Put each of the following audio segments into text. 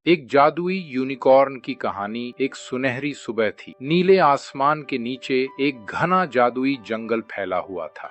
एक जादुई यूनिकॉर्न की कहानी। एक सुनहरी सुबह थी। नीले आसमान के नीचे एक घना जादुई जंगल फैला हुआ था।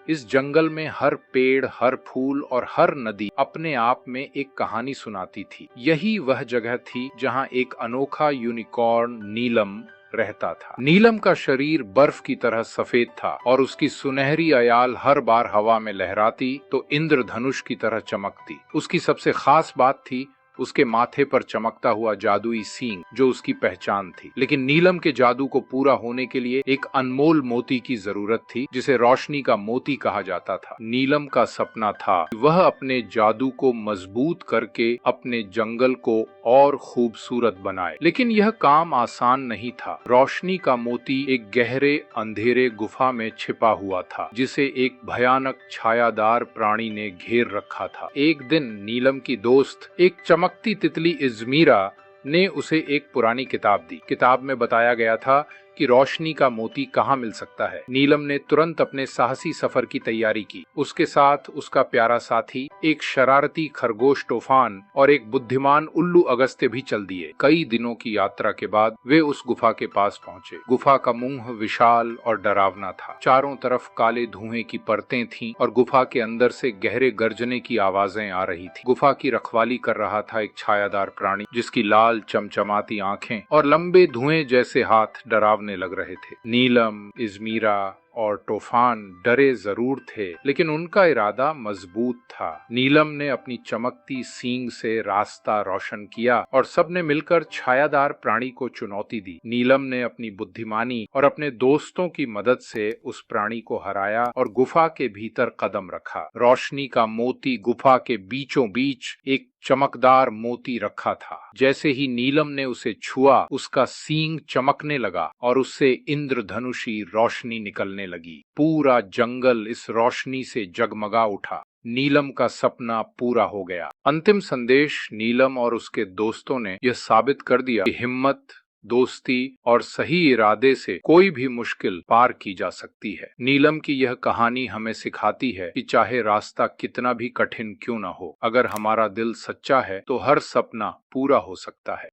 इस जंगल में हर पेड़, हर फूल और हर नदी अपने आप में एक कहानी सुनाती थी। यही वह जगह थी जहां एक अनोखा यूनिकॉर्न नीलम रहता था। नीलम का शरीर बर्फ की तरह सफेद था और उसकी सुनहरी अयाल हर बार हवा में लहराती तो इंद्रधनुष की तरह चमकती। उसकी सबसे खास बात थी उसके माथे पर चमकता हुआ जादुई सींग, जो उसकी पहचान थी। लेकिन नीलम के जादू को पूरा होने के लिए एक अनमोल मोती की जरूरत थी, जिसे रोशनी का मोती कहा जाता था। नीलम का सपना था वह अपने जादू को मजबूत करके अपने जंगल को और खूबसूरत बनाए। लेकिन यह काम आसान नहीं था। रोशनी का मोती एक गहरे अंधेरे गुफा में छिपा हुआ था, जिसे एक भयानक छायादार प्राणी ने घेर रखा था। एक दिन नीलम की दोस्त एक चमकती तितली इज़मीरा ने उसे एक पुरानी किताब दी। किताब में बताया गया था कि रोशनी का मोती कहाँ मिल सकता है। नीलम ने तुरंत अपने साहसी सफर की तैयारी की। उसके साथ उसका प्यारा साथी, एक शरारती खरगोश तूफान और एक बुद्धिमान उल्लू अगस्त्य भी चल दिए। कई दिनों की यात्रा के बाद वे उस गुफा के पास पहुंचे। गुफा का मुंह विशाल और डरावना था। चारों तरफ काले धुएं की परतें थीं और गुफा के अंदर से गहरे गर्जने की आवाजें आ रही थी। गुफा की रखवाली कर रहा था एक छायादार प्राणी, जिसकी लाल चमचमाती आंखें और लंबे धुएं जैसे हाथ डरावने लग रहे थे। नीलम, इज़मीरा और तूफान डरे जरूर थे, लेकिन उनका इरादा मजबूत था। नीलम ने अपनी चमकती सींग से रास्ता रोशन किया और सबने मिलकर छायादार प्राणी को चुनौती दी। नीलम ने अपनी बुद्धिमानी और अपने दोस्तों की मदद से उस प्राणी को हराया और गुफा के भीतर कदम रखा। रोशनी का मोती गुफा के बीचों बीच एक चमकदार मोती रखा था। जैसे ही नीलम ने उसे छुआ, उसका सींग चमकने लगा और उससे इंद्रधनुषी रोशनी निकलने लगी। पूरा जंगल इस रोशनी से जगमगा उठा। नीलम का सपना पूरा हो गया। अंतिम संदेश नीलम और उसके दोस्तों ने यह साबित कर दिया कि हिम्मत, दोस्ती और सही इरादे से कोई भी मुश्किल पार की जा सकती है। नीलम की यह कहानी हमें सिखाती है कि चाहे रास्ता कितना भी कठिन क्यों न हो, अगर हमारा दिल सच्चा है तो हर सपना पूरा हो सकता है।